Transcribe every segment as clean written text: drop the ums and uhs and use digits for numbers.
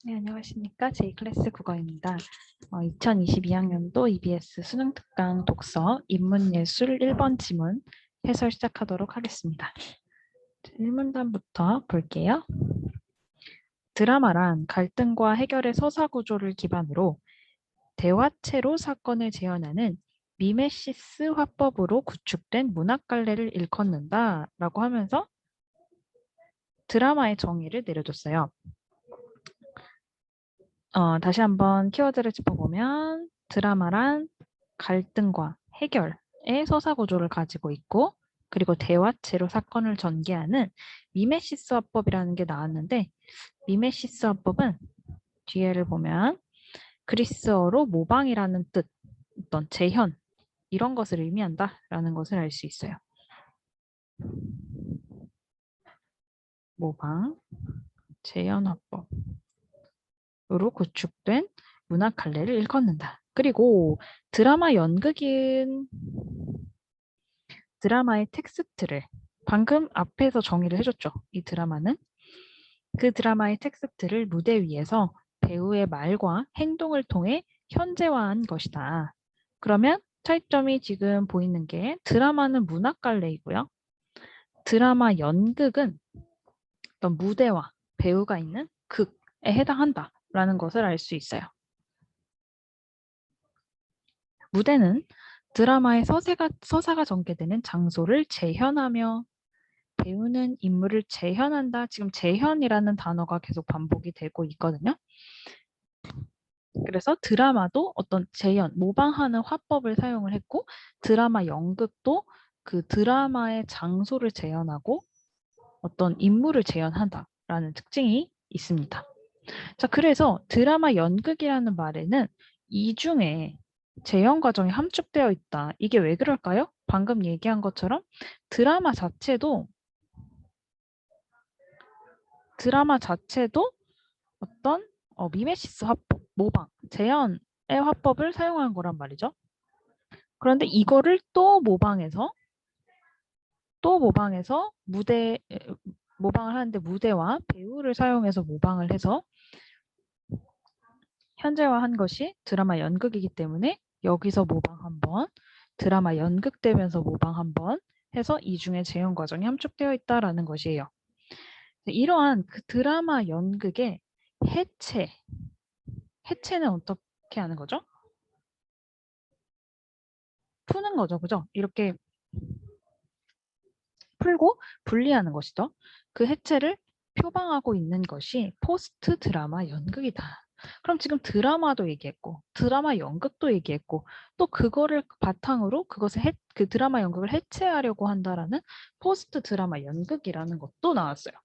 네, 안녕하십니까. J클래스 국어입니다. 2022학년도 EBS 수능 특강 독서 인문예술 1번 지문 해설 시작하도록 하겠습니다. 1문단부터 볼게요. 드라마란 갈등과 해결의 서사 구조를 기반으로 대화체로 사건을 재현하는 미메시스 화법으로 구축된 문학 갈래를 일컫는다 라고 하면서 드라마의 정의를 내려줬어요. 다시 한번 키워드를 짚어보면 드라마란 갈등과 해결의 서사 구조를 가지고 있고 그리고 대화체로 사건을 전개하는 미메시스 화법이라는 게 나왔는데 미메시스 화법은 뒤에를 보면 그리스어로 모방이라는 뜻, 어떤 재현 이런 것을 의미한다라는 것을 알 수 있어요. 모방, 재현 화법으로 구축된 문학 갈래를 일컫는다. 그리고 드라마 연극인 드라마의 텍스트를 방금 앞에서 정의를 해줬죠. 이 드라마는 그 드라마의 텍스트를 무대 위에서 배우의 말과 행동을 통해 현재화한 것이다. 그러면 차이점이 지금 보이는 게 드라마는 문학 갈래이고요. 드라마 연극은 어떤 무대와 배우가 있는 극에 해당한다라는 것을 알 수 있어요. 무대는 드라마의 서사가 전개되는 장소를 재현하며 배우는 인물을 재현한다. 지금 재현이라는 단어가 계속 반복이 되고 있거든요. 그래서 드라마도 어떤 재현, 모방하는 화법을 사용을 했고 드라마 연극도 그 드라마의 장소를 재현하고 어떤 인물을 재현한다라는 특징이 있습니다. 자, 그래서 드라마 연극이라는 말에는 이중에 재현 과정이 함축되어 있다. 이게 왜 그럴까요? 방금 얘기한 것처럼 드라마 자체도 어떤 미메시스 화법, 모방, 재현의 화법을 사용한 거란 말이죠. 그런데 이거를 또 모방해서 모방을 하는데 무대와 배우를 사용해서 모방을 해서 현재화한 것이 드라마 연극이기 때문에 여기서 모방 한 번, 드라마 연극되면서 모방 한 번 해서 이중의 재현 과정이 함축되어 있다라는 것이에요. 이러한 그 드라마 연극의 해체는 어떻게 하는 거죠? 푸는 거죠, 그죠? 이렇게 풀고 분리하는 것이죠. 그 해체를 표방하고 있는 것이 포스트 드라마 연극이다. 그럼 지금 드라마도 얘기했고 드라마 연극도 얘기했고 또 그거를 바탕으로 그 드라마 연극을 해체하려고 한다라는 포스트 드라마 연극이라는 것도 나왔어요.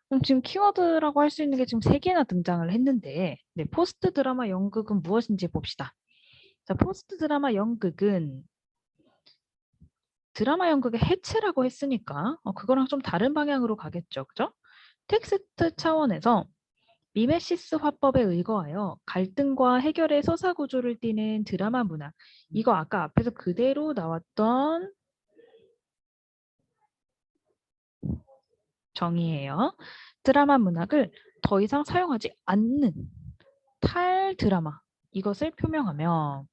그럼 지금 키워드라고 할 수 있는 게 지금 3개나 등장을 했는데 네, 포스트 드라마 연극은 무엇인지 봅시다. 자, 포스트 드라마 연극은 드라마 연극의 해체라고 했으니까 그거랑 좀 다른 방향으로 가겠죠. 그죠? 텍스트 차원에서 미메시스 화법에 의거하여 갈등과 해결의 서사 구조를 띠는 드라마 문학. 이거 아까 앞에서 그대로 나왔던 정의예요. 드라마 문학을 더 이상 사용하지 않는 탈 드라마. 이것을 표명하며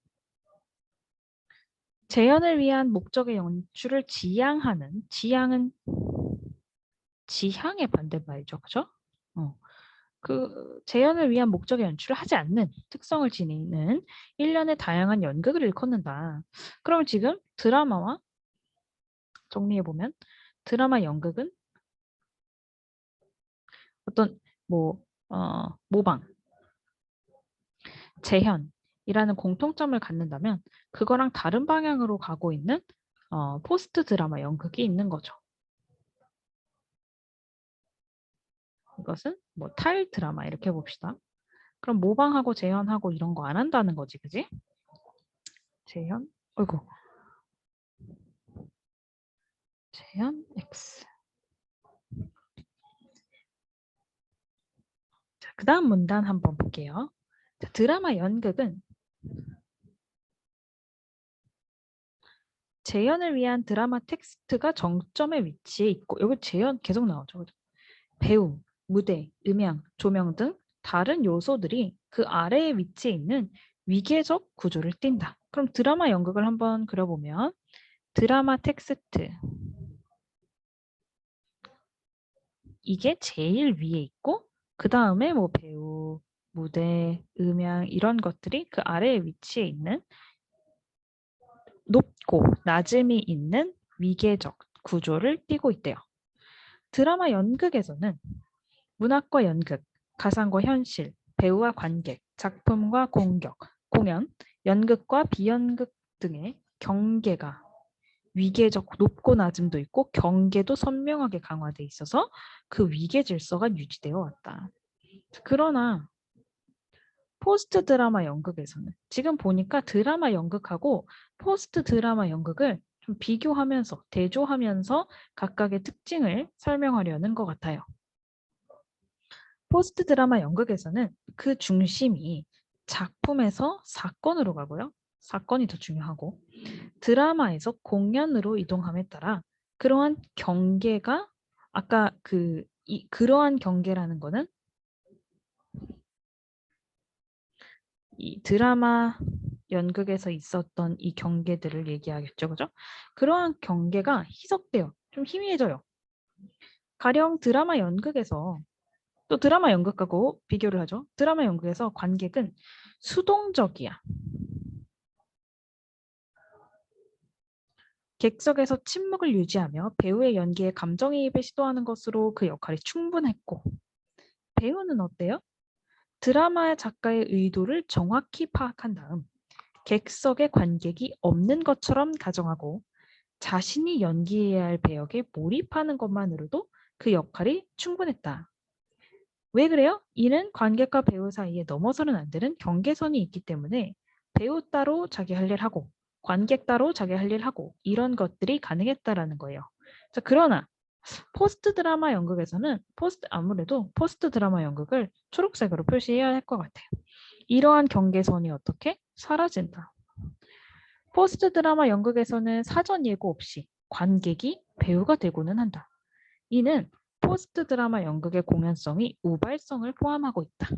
재현을 위한 목적의 연출을 지향하는 지향은 지향의 반대말이죠. 그죠? 그 재현을 위한 목적의 연출을 하지 않는 특성을 지니는 일련의 다양한 연극을 일컫는다. 그럼 지금 드라마와 정리해보면 드라마 연극은 어떤 모방, 재현이라는 공통점을 갖는다면 그거랑 다른 방향으로 가고 있는 포스트 드라마 연극이 있는 거죠. 이것은 탈 드라마 이렇게 봅시다. 그럼 모방하고 재현하고 이런 거 안 한다는 거지, 그지? 재현, 어이구, 재현 X. 자, 그 다음 문단 한번 볼게요. 자, 드라마 연극은 재현을 위한 드라마 텍스트가 정점에 위치해 있고 여기 재현 계속 나오죠. 배우, 무대, 음향, 조명 등 다른 요소들이 그 아래에 위치해 있는 위계적 구조를 띈다. 그럼 드라마 연극을 한번 그려보면 드라마 텍스트 이게 제일 위에 있고 그 다음에 뭐 배우, 무대, 음향 이런 것들이 그 아래에 위치해 있는 높고 낮음이 있는 위계적 구조를 띠고 있대요. 드라마 연극에서는 문학과 연극, 가상과 현실, 배우와 관객, 작품과 공연, 연극과 비연극 등의 경계가 위계적 높고 낮음도 있고 경계도 선명하게 강화돼 있어서 그 위계 질서가 유지되어 왔다. 그러나 포스트 드라마 연극에서는 지금 보니까 드라마 연극하고 포스트 드라마 연극을 좀 비교하면서 대조하면서 각각의 특징을 설명하려는 것 같아요. 포스트 드라마 연극에서는 그 중심이 작품에서 사건으로 가고요. 사건이 더 중요하고 드라마에서 공연으로 이동함에 따라 그러한 경계가 아까 그러한 경계라는 거는 이 드라마 연극에서 있었던 이 경계들을 얘기하겠죠. 그죠? 그러한 경계가 희석돼요. 좀 희미해져요. 가령 드라마 연극에서 또 드라마 연극하고 비교를 하죠. 드라마 연극에서 관객은 수동적이야. 객석에서 침묵을 유지하며 배우의 연기에 감정이입을 시도하는 것으로 그 역할이 충분했고 배우는 어때요? 드라마 작가의 의도를 정확히 파악한 다음 객석의 관객이 없는 것처럼 가정하고 자신이 연기해야 할 배역에 몰입하는 것만으로도 그 역할이 충분했다. 왜 그래요? 이는 관객과 배우 사이에 넘어서는 안 되는 경계선이 있기 때문에 배우 따로 자기 할 일 하고 관객 따로 자기 할 일 하고 이런 것들이 가능했다라는 거예요. 자, 그러나 포스트 드라마 연극에서는 아무래도 포스트 드라마 연극을 초록색으로 표시해야 할 것 같아요. 이러한 경계선이 어떻게 사라진다. 포스트 드라마 연극에서는 사전 예고 없이 관객이 배우가 되고는 한다. 이는 포스트 드라마 연극의 공연성이 우발성을 포함하고 있다.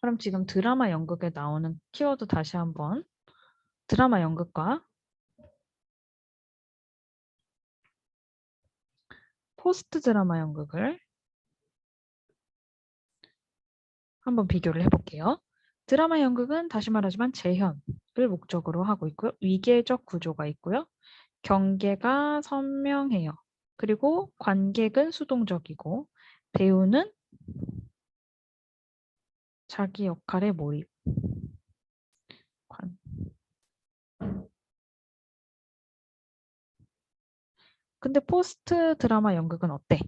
그럼 지금 드라마 연극에 나오는 키워드 다시 한번 드라마 연극과 포스트 드라마 연극을 한번 비교를 해볼게요. 드라마 연극은 다시 말하지만 재현을 목적으로 하고 있고요. 위계적 구조가 있고요. 경계가 선명해요. 그리고 관객은 수동적이고 배우는 자기 역할에 몰입. 근데 포스트 드라마 연극은 어때?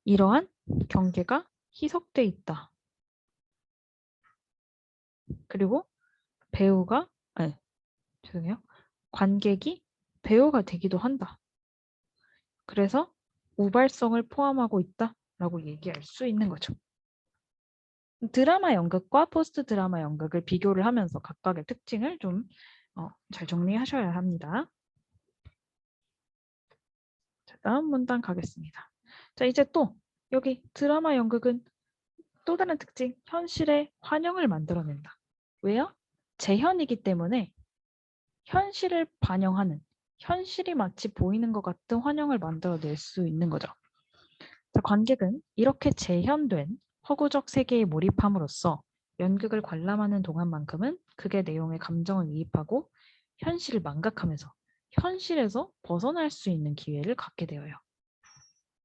이러한 경계가 희석돼 있다. 그리고 배우가, 아니, 죄송해요. 관객이 배우가 되기도 한다. 그래서 우발성을 포함하고 있다라고 얘기할 수 있는 거죠. 드라마 연극과 포스트 드라마 연극을 비교를 하면서 각각의 특징을 좀 잘 정리하셔야 합니다. 자, 다음 문단 가겠습니다. 자, 이제 또 여기 드라마 연극은 또 다른 특징, 현실의 환영을 만들어낸다. 왜요? 재현이기 때문에 현실을 반영하는, 현실이 마치 보이는 것 같은 환영을 만들어낼 수 있는 거죠. 자, 관객은 이렇게 재현된 허구적 세계에 몰입함으로써 연극을 관람하는 동안만큼은 극의 내용에 감정을 이입하고 현실을 망각하면서 현실에서 벗어날 수 있는 기회를 갖게 되어요.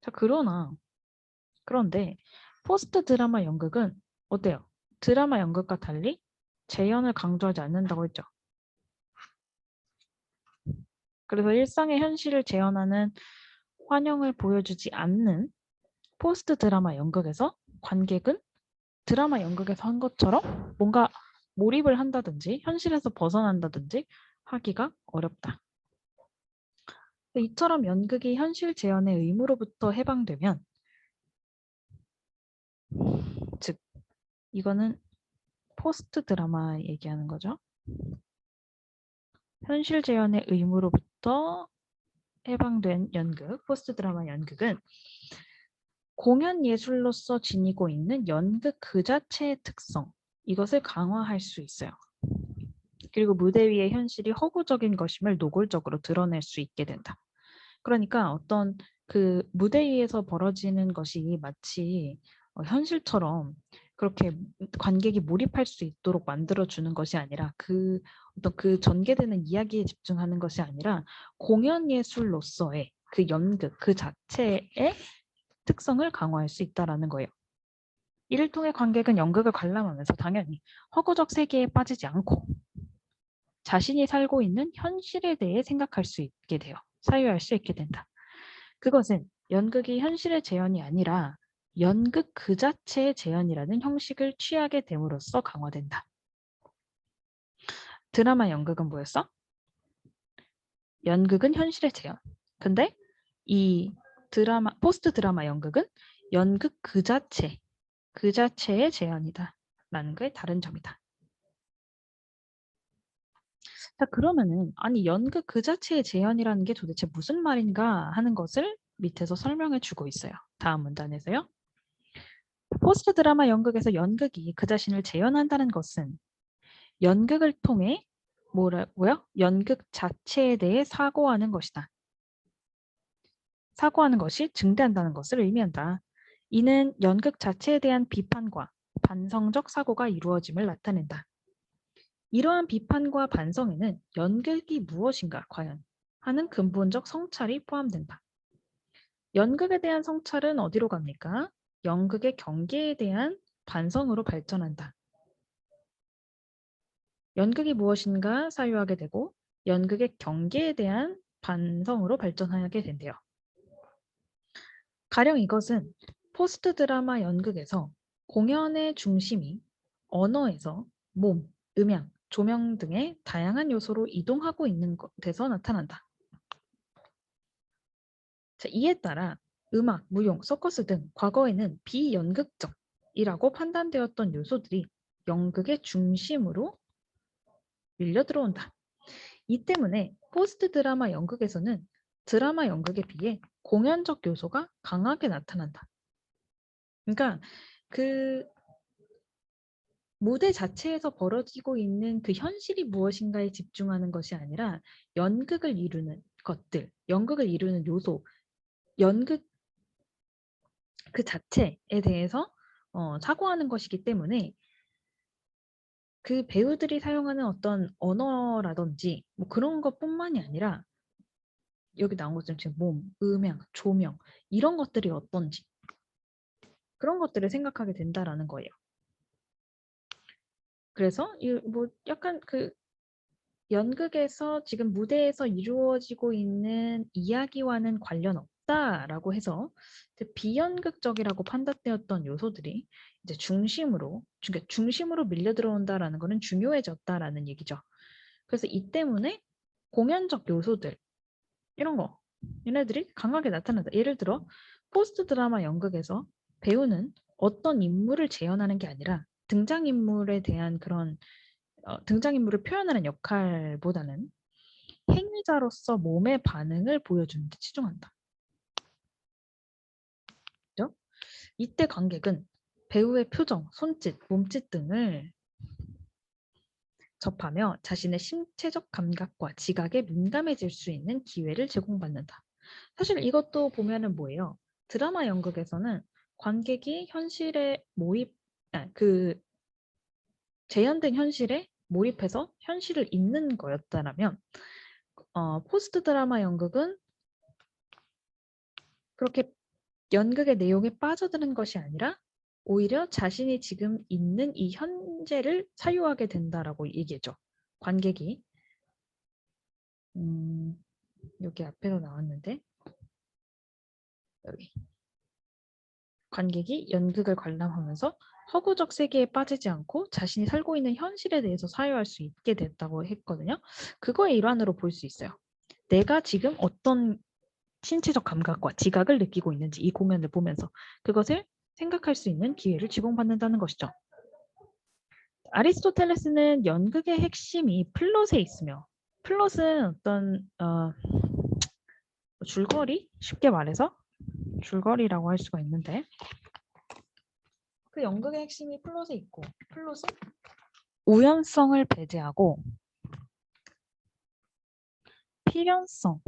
자, 그런데 포스트 드라마 연극은 어때요? 드라마 연극과 달리 재현을 강조하지 않는다고 했죠. 그래서 일상의 현실을 재현하는 환영을 보여주지 않는 포스트 드라마 연극에서 관객은 드라마 연극에서 한 것처럼 뭔가 몰입을 한다든지 현실에서 벗어난다든지 하기가 어렵다. 이처럼 연극이 현실 재현의 의무로부터 해방되면 즉 이거는 포스트 드라마 얘기하는 거죠. 현실 재현의 의무로부터 해방된 연극, 포스트 드라마 연극은 공연 예술로서 지니고 있는 연극 그 자체의 특성, 이것을 강화할 수 있어요. 그리고 무대 위의 현실이 허구적인 것임을 노골적으로 드러낼 수 있게 된다. 그러니까 어떤 그 무대 위에서 벌어지는 것이 마치 현실처럼 그렇게 관객이 몰입할 수 있도록 만들어주는 것이 아니라 그 어떤 그 전개되는 이야기에 집중하는 것이 아니라 공연 예술로서의 그 연극 그 자체의 특성을 강화할 수 있다라는 거예요. 이를 통해 관객은 연극을 관람하면서 당연히 허구적 세계에 빠지지 않고 자신이 살고 있는 현실에 대해 생각할 수 있게 돼요. 사유할 수 있게 된다. 그것은 연극이 현실의 재현이 아니라 연극 그 자체의 재현이라는 형식을 취하게 됨으로써 강화된다. 드라마 연극은 뭐였어? 연극은 현실의 재현. 근데 이 드라마, 포스트 드라마 연극은 연극 그 자체의 재현이다. 라는 게 다른 점이다. 자, 그러면은 아니 연극 그 자체의 재현이라는 게 도대체 무슨 말인가 하는 것을 밑에서 설명해 주고 있어요. 다음 문단에서요. 포스트 드라마 연극에서 연극이 그 자신을 재현한다는 것은 연극을 통해 뭐라고요? 연극 자체에 대해 사고하는 것이다. 사고하는 것이 증대한다는 것을 의미한다. 이는 연극 자체에 대한 비판과 반성적 사고가 이루어짐을 나타낸다. 이러한 비판과 반성에는 연극이 무엇인가 과연 하는 근본적 성찰이 포함된다. 연극에 대한 성찰은 어디로 갑니까? 연극의 경계에 대한 반성으로 발전한다. 연극이 무엇인가 사유하게 되고 연극의 경계에 대한 반성으로 발전하게 된대요. 가령 이것은 포스트 드라마 연극에서 공연의 중심이 언어에서 몸, 음향, 조명 등의 다양한 요소로 이동하고 있는 것에서 나타난다. 자, 이에 따라 음악, 무용, 서커스 등 과거에는 비연극적이라고 판단되었던 요소들이 연극의 중심으로 밀려 들어온다. 이 때문에 포스트 드라마 연극에서는 드라마 연극에 비해 공연적 요소가 강하게 나타난다. 그러니까 그 무대 자체에서 벌어지고 있는 그 현실이 무엇인가에 집중하는 것이 아니라 연극을 이루는 것들, 연극을 이루는 요소, 연극 그 자체에 대해서 사고하는 것이기 때문에 그 배우들이 사용하는 어떤 언어라든지 뭐 그런 것뿐만이 아니라 여기 나온 것처럼 지금 몸, 음향, 조명 이런 것들이 어떤지 그런 것들을 생각하게 된다라는 거예요. 그래서 뭐 약간 그 연극에서 지금 무대에서 이루어지고 있는 이야기와는 관련 없다라고 해서 비연극적이라고 판단되었던 요소들이 이제 중심으로 밀려 들어온다라는 것은 중요해졌다라는 얘기죠. 그래서 이 때문에 공연적 요소들 이런 거 얘네들이 강하게 나타난다. 예를 들어 포스트 드라마 연극에서 배우는 어떤 인물을 재현하는 게 아니라 등장인물에 대한 그런 등장인물을 표현하는 역할보다는 행위자로서 몸의 반응을 보여주는 데 치중한다. 그죠? 이때 관객은 배우의 표정, 손짓, 몸짓 등을 접하며 자신의 신체적 감각과 지각에 민감해질 수 있는 기회를 제공받는다. 사실 이것도 보면은 뭐예요? 드라마 연극에서는 관객이 현실에 재현된 현실에 몰입해서 현실을 잊는 거였다면 포스트 드라마 연극은 그렇게 연극의 내용에 빠져드는 것이 아니라 오히려 자신이 지금 있는 이 현재를 사유하게 된다라고 얘기했죠. 관객이 여기 앞에도 나왔는데 여기 관객이 연극을 관람하면서 허구적 세계에 빠지지 않고 자신이 살고 있는 현실에 대해서 사유할 수 있게 됐다고 했거든요. 그거의 일환으로 볼 수 있어요. 내가 지금 어떤 신체적 감각과 지각을 느끼고 있는지 이 공연을 보면서 그것을 생각할 수 있는 기회를 제공받는다는 것이죠. 아리스토텔레스는 연극의 핵심이 플롯에 있으며 플롯은 어떤 줄거리? 쉽게 말해서 줄거리라고 할 수가 있는데 그 연극의 핵심이 플롯에 있고 플롯은 우연성을 배제하고 필연성,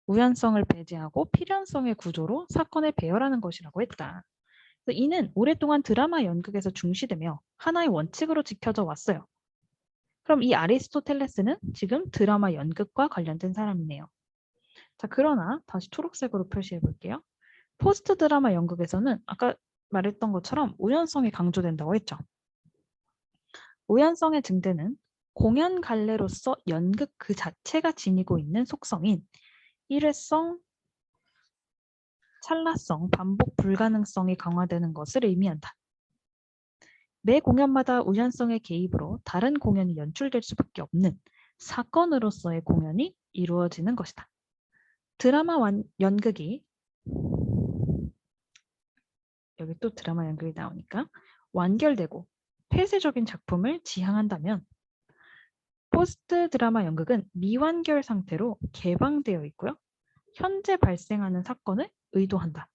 우연성을 배제하고 필연성의 구조로 사건을 배열하는 것이라고 했다. 그래서 이는 오랫동안 드라마 연극에서 중시되며 하나의 원칙으로 지켜져 왔어요. 그럼 이 아리스토텔레스는 지금 드라마 연극과 관련된 사람이네요. 자, 그러나 다시 초록색으로 표시해 볼게요. 포스트 드라마 연극에서는 아까 말했던 것처럼 우연성이 강조된다고 했죠. 우연성의 증대는 공연 갈래로서 연극 그 자체가 지니고 있는 속성인 일회성, 찰나성, 반복 불가능성이 강화되는 것을 의미한다. 매 공연마다 우연성의 개입으로 다른 공연이 연출될 수밖에 없는 사건으로서의 공연이 이루어지는 것이다. 드라마 연극이 여기 또 드라마 연극이 나오니까 완결되고 폐쇄적인 작품을 지향한다면 포스트 드라마 연극은 미완결 상태로 개방되어 있고요. 현재 발생하는 사건을 의도한다.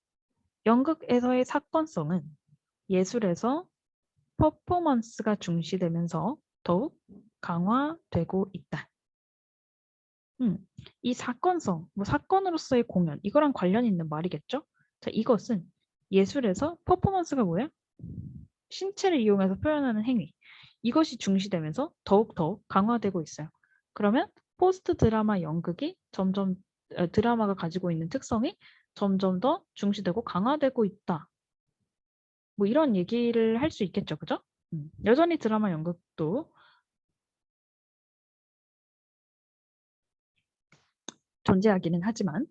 연극에서의 사건성은 예술에서 퍼포먼스가 중시되면서 더욱 강화되고 있다. 이 사건성, 사건으로서의 공연, 이거랑 관련 있는 말이겠죠? 자, 이것은 예술에서 퍼포먼스가 뭐예요? 신체를 이용해서 표현하는 행위. 이것이 중시되면서 더욱 강화되고 있어요. 그러면 포스트 드라마 연극이 점점 드라마가 가지고 있는 특성이 점점 더 중시되고 강화되고 있다. 뭐 이런 얘기를 할 수 있겠죠. 그죠? 여전히 드라마 연극도 존재하기는 하지만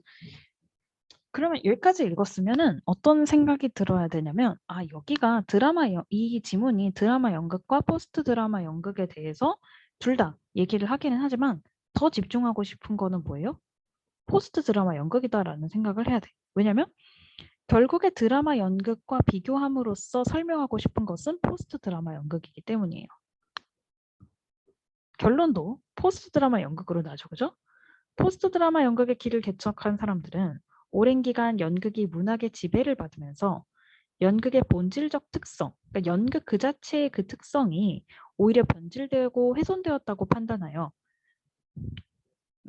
그러면 여기까지 읽었으면은 어떤 생각이 들어야 되냐면 여기가 이 지문이 드라마 연극과 포스트 드라마 연극에 대해서 둘 다 얘기를 하기는 하지만 더 집중하고 싶은 거는 뭐예요? 포스트 드라마 연극이다라는 생각을 해야 돼. 왜냐면 결국에 드라마 연극과 비교함으로써 설명하고 싶은 것은 포스트 드라마 연극이기 때문이에요. 결론도 포스트 드라마 연극으로 나죠. 그죠? 포스트 드라마 연극의 길을 개척한 사람들은 오랜 기간 연극이 문학의 지배를 받으면서 연극의 본질적 특성, 그러니까 연극 그 자체의 그 특성이 오히려 변질되고 훼손되었다고 판단하여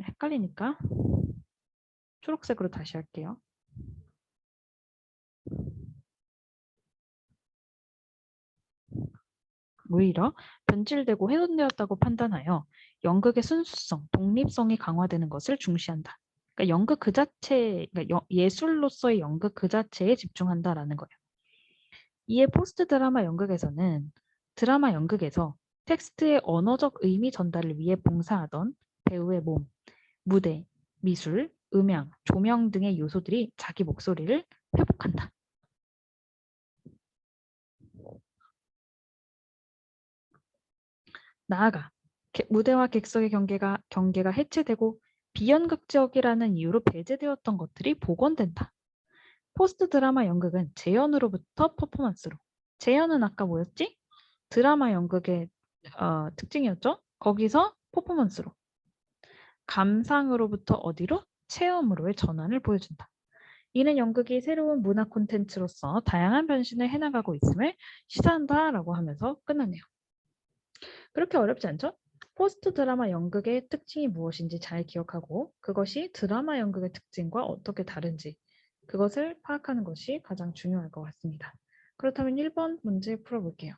헷갈리니까 초록색으로 다시 할게요. 오히려 변질되고 훼손되었다고 판단하여 연극의 순수성, 독립성이 강화되는 것을 중시한다. 그러니까 연극 그 자체, 그러니까 예술로서의 연극 그 자체에 집중한다라는 거예요. 이에 포스트 드라마 연극에서는 드라마 연극에서 텍스트의 언어적 의미 전달을 위해 봉사하던 배우의 몸, 무대, 미술, 음향, 조명 등의 요소들이 자기 목소리를 회복한다. 나아가 무대와 객석의 경계가 해체되고 비연극적이라는 이유로 배제되었던 것들이 복원된다. 포스트 드라마 연극은 재연으로부터 퍼포먼스로. 재연은 아까 뭐였지? 드라마 연극의 특징이었죠. 거기서 퍼포먼스로. 감상으로부터 어디로? 체험으로의 전환을 보여준다. 이는 연극이 새로운 문화 콘텐츠로서 다양한 변신을 해나가고 있음을 시사한다라고 하면서 끝나네요. 그렇게 어렵지 않죠? 포스트 드라마 연극의 특징이 무엇인지 잘 기억하고 그것이 드라마 연극의 특징과 어떻게 다른지 그것을 파악하는 것이 가장 중요할 것 같습니다. 그렇다면 1번 문제 풀어볼게요.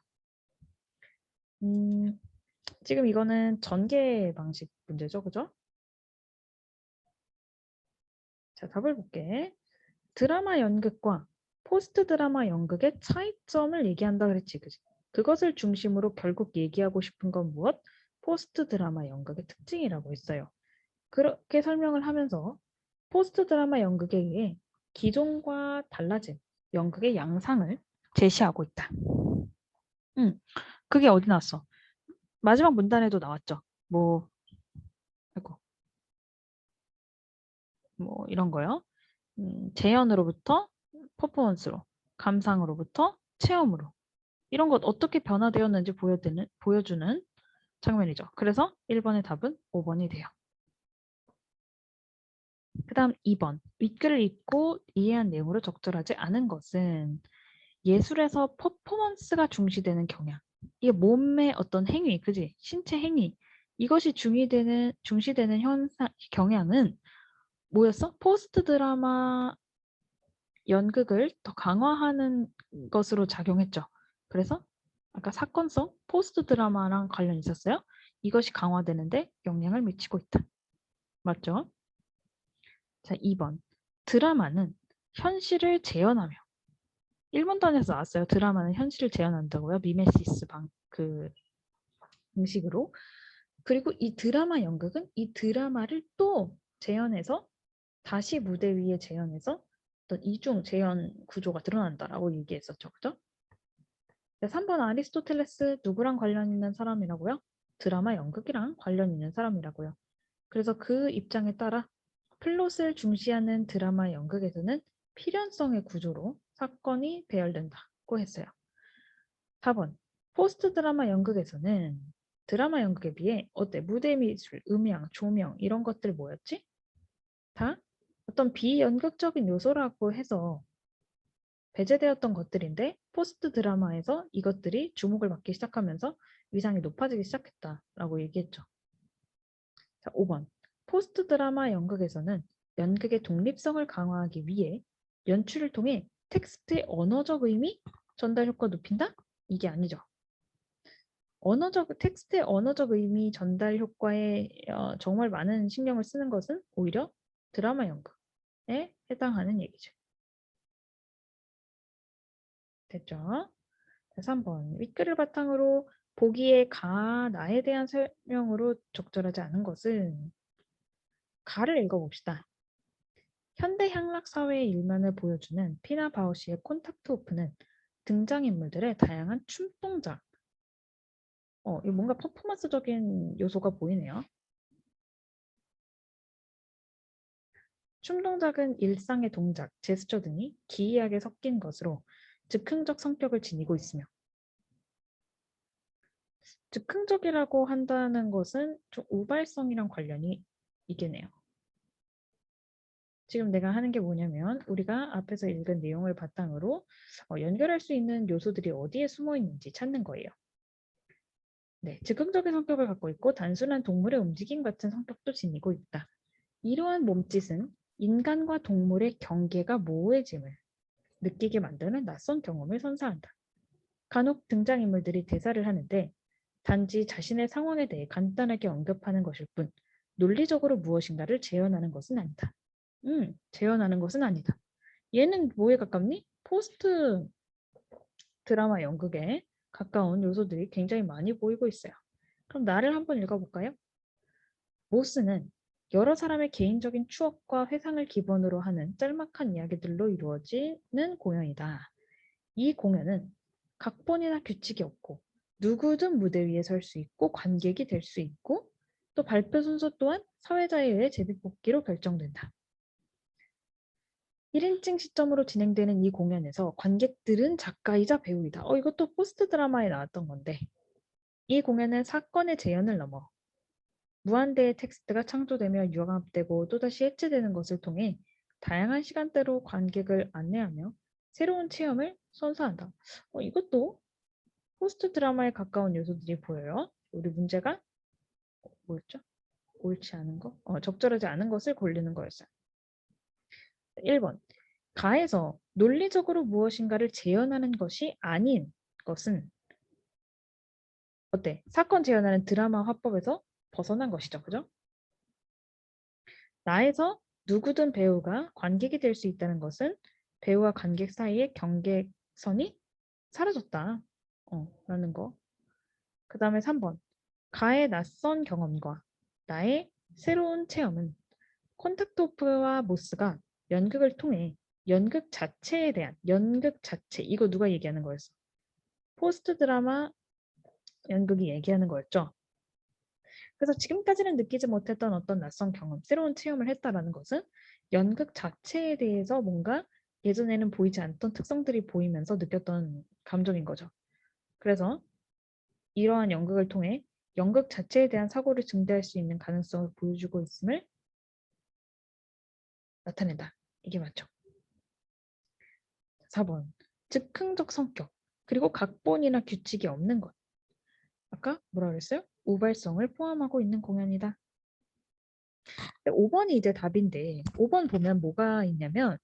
지금 이거는 전개 방식 문제죠, 그죠? 자, 답을 볼게. 드라마 연극과 포스트 드라마 연극의 차이점을 얘기한다 그랬지, 그지? 그것을 중심으로 결국 얘기하고 싶은 건 무엇? 포스트 드라마 연극의 특징이라고 했어요. 그렇게 설명을 하면서 포스트 드라마 연극에 의해 기존과 달라진 연극의 양상을 제시하고 있다. 그게 어디 나왔어? 마지막 문단에도 나왔죠. 아이고, 이런 거요. 재현으로부터 퍼포먼스로, 감상으로부터 체험으로. 이런 것 어떻게 변화되었는지 보여주는 장면이죠. 그래서 1번의 답은 5번이 돼요. 그다음 2번. 윗글을 읽고 이해한 내용으로 적절하지 않은 것은 예술에서 퍼포먼스가 중시되는 경향. 이게 몸의 어떤 행위, 그지? 신체 행위. 이것이 중시되는 경향은 뭐였어? 포스트 드라마 연극을 더 강화하는 것으로 작용했죠. 그래서 아까 사건성 포스트 드라마랑 관련이 있었어요. 이것이 강화되는데 영향을 미치고 있다. 맞죠? 자, 2번. 드라마는 현실을 재현하며 1번 단에서 나왔어요. 드라마는 현실을 재현한다고요. 미메시스 방식으로. 그리고 이 드라마 연극은 이 드라마를 또 재현해서 다시 무대 위에 재현해서 어떤 이중 재현 구조가 드러난다라고 얘기했었죠. 그죠? 3번 아리스토텔레스 누구랑 관련 있는 사람이라고요? 드라마 연극이랑 관련 있는 사람이라고요. 그래서 그 입장에 따라 플롯을 중시하는 드라마 연극에서는 필연성의 구조로 사건이 배열된다고 했어요. 4번 포스트 드라마 연극에서는 드라마 연극에 비해 어때? 무대 미술, 음향, 조명 이런 것들 뭐였지? 다 어떤 비연극적인 요소라고 해서 배제되었던 것들인데 포스트 드라마에서 이것들이 주목을 받기 시작하면서 위상이 높아지기 시작했다라고 얘기했죠. 자, 5번. 포스트 드라마 연극에서는 연극의 독립성을 강화하기 위해 연출을 통해 텍스트의 언어적 의미, 전달 효과 높인다? 이게 아니죠. 텍스트의 언어적 의미 전달 효과에 정말 많은 신경을 쓰는 것은 오히려 드라마 연극에 해당하는 얘기죠. 됐죠? 자, 3번. 윗글을 바탕으로 보기에 나에 대한 설명으로 적절하지 않은 것은 가를 읽어봅시다. 현대 향락 사회의 일면을 보여주는 피나 바우시의 콘탁트 오프는 등장인물들의 다양한 춤 동작. 이거 뭔가 퍼포먼스적인 요소가 보이네요. 춤 동작은 일상의 동작, 제스처 등이 기이하게 섞인 것으로 즉흥적 성격을 지니고 있으며 즉흥적이라고 한다는 것은 좀 우발성이랑 관련이 있겠네요. 지금 내가 하는 게 뭐냐면 우리가 앞에서 읽은 내용을 바탕으로 연결할 수 있는 요소들이 어디에 숨어 있는지 찾는 거예요. 네, 즉흥적인 성격을 갖고 있고 단순한 동물의 움직임 같은 성격도 지니고 있다. 이러한 몸짓은 인간과 동물의 경계가 모호해짐을 느끼게 만드는 낯선 경험을 선사한다. 간혹 등장인물들이 대사를 하는데 단지 자신의 상황에 대해 간단하게 언급하는 것일 뿐 논리적으로 무엇인가를 재현하는 것은 아니다. 재현하는 것은 아니다. 얘는 뭐에 가깝니? 포스트 드라마 연극에 가까운 요소들이 굉장히 많이 보이고 있어요. 그럼 나를 한번 읽어볼까요? 모스는 여러 사람의 개인적인 추억과 회상을 기본으로 하는 짤막한 이야기들로 이루어지는 공연이다. 이 공연은 각본이나 규칙이 없고 누구든 무대 위에 설 수 있고 관객이 될 수 있고 또 발표 순서 또한 사회자에 의해 제비뽑기로 결정된다. 1인칭 시점으로 진행되는 이 공연에서 관객들은 작가이자 배우이다. 이것도 포스트 드라마에 나왔던 건데 이 공연은 사건의 재현을 넘어 무한대의 텍스트가 창조되며 융합되고 또다시 해체되는 것을 통해 다양한 시간대로 관객을 안내하며 새로운 체험을 선사한다. 이것도 포스트 드라마에 가까운 요소들이 보여요. 우리 문제가 뭐였죠? 옳지 않은 거? 적절하지 않은 것을 고르는 거였어요. 1번. 가에서 논리적으로 무엇인가를 재현하는 것이 아닌 것은 어때? 사건 재현하는 드라마 화법에서 벗어난 것이죠. 그죠? 나에서 누구든 배우가 관객이 될 수 있다는 것은 배우와 관객 사이의 경계선이 사라졌다. 라는 거. 그 다음에 3번. 가의 낯선 경험과 나의 새로운 체험은 콘택트 오프와 모스가 연극을 통해 연극 자체 이거 누가 얘기하는 거였어? 포스트 드라마 연극이 얘기하는 거였죠. 그래서 지금까지는 느끼지 못했던 어떤 낯선 경험, 새로운 체험을 했다라는 것은 연극 자체에 대해서 뭔가 예전에는 보이지 않던 특성들이 보이면서 느꼈던 감정인 거죠. 그래서 이러한 연극을 통해 연극 자체에 대한 사고를 증대할 수 있는 가능성을 보여주고 있음을 나타낸다. 이게 맞죠? 4번. 즉흥적 성격. 그리고 각본이나 규칙이 없는 것. 아까 뭐라 그랬어요? 우발성을 포함하고 있는 공연이다. 5번이 이제 답인데 5번 보면 뭐가 있냐면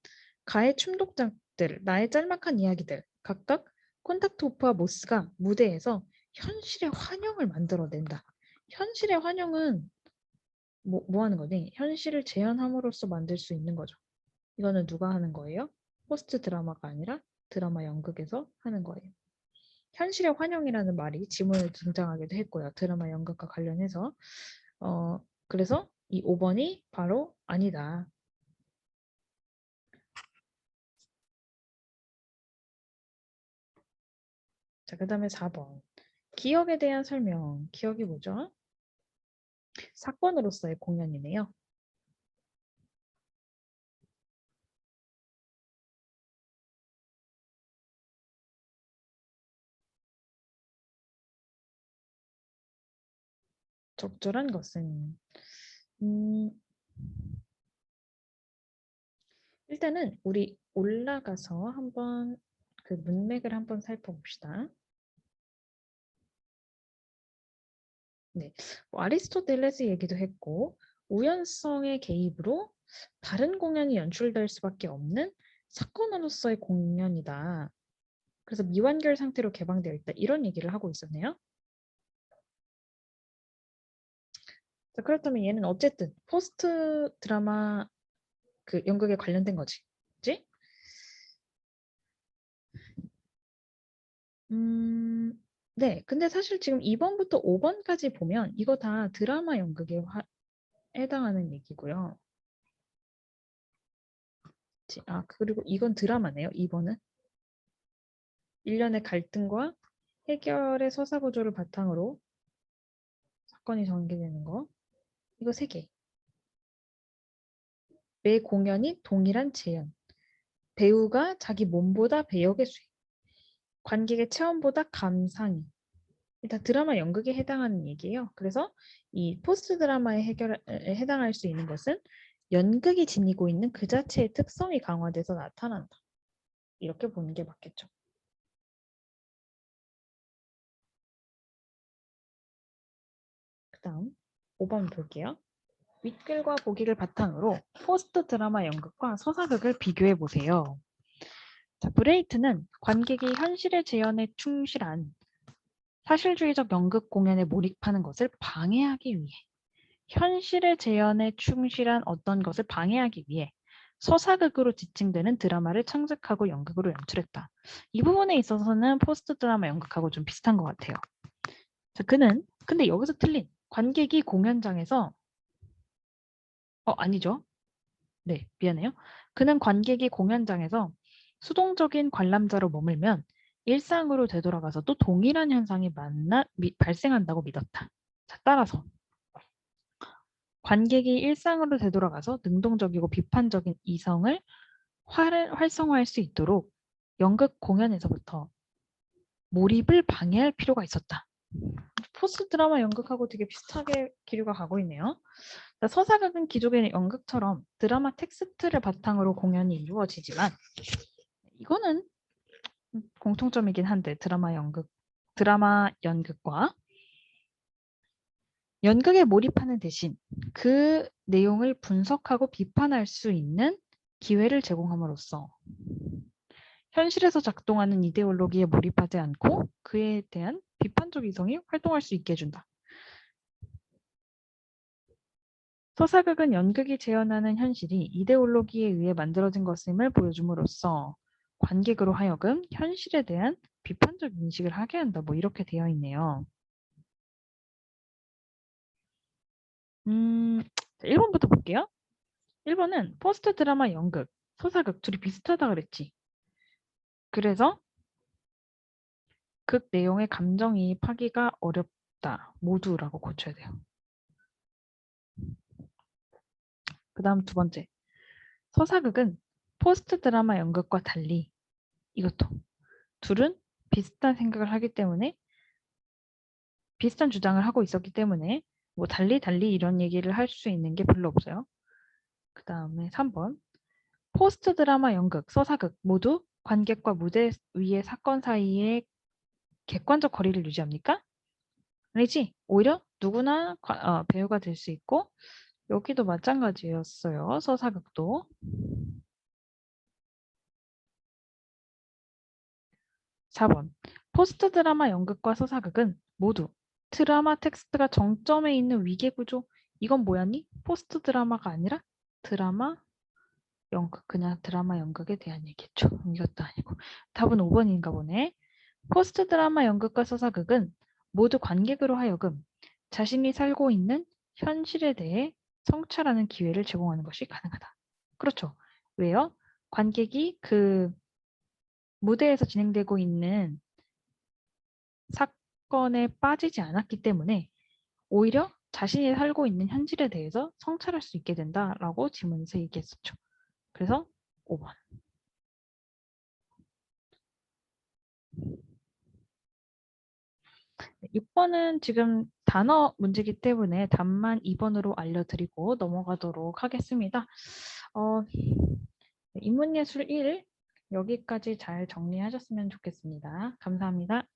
가의 충독작들, 나의 짤막한 이야기들 각각 콘탁트 호프와 모스가 무대에서 현실의 환영을 만들어낸다. 현실의 환영은 뭐 하는 거니? 현실을 재현함으로써 만들 수 있는 거죠. 이거는 누가 하는 거예요? 포스트 드라마가 아니라 드라마 연극에서 하는 거예요. 현실의 환영이라는 말이 지문에 등장하기도 했고요. 드라마 연극과 관련해서. 그래서 이 5번이 바로 아니다. 자, 그 다음에 4번. 기억에 대한 설명. 기억이 뭐죠? 사건으로서의 공연이네요. 적절한 것은 일단은 우리 올라가서 한번 그 문맥을 한번 살펴봅시다. 네, 아리스토텔레스 얘기도 했고 우연성의 개입으로 다른 공연이 연출될 수밖에 없는 사건으로서의 공연이다. 그래서 미완결 상태로 개방되어 있다. 이런 얘기를 하고 있었네요. 자, 그렇다면 얘는 어쨌든 포스트 드라마 그 연극에 관련된 거지. 그치? 네. 근데 사실 지금 2번부터 5번까지 보면 이거 다 드라마 연극에 해당하는 얘기고요. 그리고 이건 드라마네요. 2번은. 일련의 갈등과 해결의 서사구조를 바탕으로 사건이 전개되는 거. 이거 3개. 매 공연이 동일한 재현. 배우가 자기 몸보다 배역의 수행. 관객의 체험보다 감상이. 다 드라마 연극에 해당하는 얘기예요. 그래서 이 포스트 드라마에 해당할 수 있는 것은 연극이 지니고 있는 그 자체의 특성이 강화돼서 나타난다. 이렇게 보는 게 맞겠죠. 그 다음 5번 볼게요. 윗글과 보기를 바탕으로 포스트 드라마 연극과 서사극을 비교해 보세요. 자, 브레이트는 관객이 현실의 재현에 충실한 사실주의적 연극 공연에 몰입하는 것을 방해하기 위해 현실의 재현에 충실한 어떤 것을 방해하기 위해 서사극으로 지칭되는 드라마를 창작하고 연극으로 연출했다. 이 부분에 있어서는 포스트 드라마 연극하고 좀 비슷한 것 같아요. 자, 그는 근데 여기서 틀린 관객이 공연장에서 아니죠. 네, 미안해요. 그는 관객이 공연장에서 수동적인 관람자로 머물면 일상으로 되돌아가서 또 동일한 현상이 발생한다고 믿었다. 자, 따라서 관객이 일상으로 되돌아가서 능동적이고 비판적인 이성을 활성화할 수 있도록 연극 공연에서부터 몰입을 방해할 필요가 있었다. 포스트 드라마 연극하고 되게 비슷하게 기류가 가고 있네요. 서사극은 기존의 연극처럼 드라마 텍스트를 바탕으로 공연이 이루어지지만 이거는 공통점이긴 한데 드라마 연극과 연극에 몰입하는 대신 그 내용을 분석하고 비판할 수 있는 기회를 제공함으로써 현실에서 작동하는 이데올로기에 몰입하지 않고 그에 대한 비판적 이성이 활동할 수 있게 해준다. 서사극은 연극이 재현하는 현실이 이데올로기에 의해 만들어진 것임을 보여줌으로써 관객으로 하여금 현실에 대한 비판적 인식을 하게 한다. 뭐 이렇게 되어 있네요. 1번부터 볼게요. 1번은 포스트 드라마 연극, 서사극 둘이 비슷하다 그랬지. 그래서 극 내용의 감정이입하기가 어렵다. 모두라고 고쳐야 돼요. 그 다음 2번째. 서사극은 포스트 드라마 연극과 달리 이것도 둘은 비슷한 생각을 하기 때문에 비슷한 주장을 하고 있었기 때문에 뭐 달리 이런 얘기를 할 수 있는 게 별로 없어요. 그 다음에 3번. 포스트 드라마 연극, 서사극 모두 관객과 무대 위의 사건 사이에 객관적 거리를 유지합니까? 아니지. 오히려 누구나 배우가 될 수 있고 여기도 마찬가지였어요. 서사극도. 4번. 포스트 드라마 연극과 서사극은 모두 드라마 텍스트가 정점에 있는 위계 구조. 이건 뭐였니? 포스트 드라마가 아니라 드라마 연극. 그냥 드라마 연극에 대한 얘기죠. 이것도 아니고. 답은 5번인가 보네. 포스트 드라마 연극과 서사극은 모두 관객으로 하여금 자신이 살고 있는 현실에 대해 성찰하는 기회를 제공하는 것이 가능하다. 그렇죠. 왜요? 관객이 그 무대에서 진행되고 있는 사건에 빠지지 않았기 때문에 오히려 자신이 살고 있는 현실에 대해서 성찰할 수 있게 된다라고 지문에서 얘기했었죠. 그래서 5번. 6번은 지금 단어 문제이기 때문에 답만 2번으로 알려드리고 넘어가도록 하겠습니다. 인문예술 1 여기까지 잘 정리하셨으면 좋겠습니다. 감사합니다.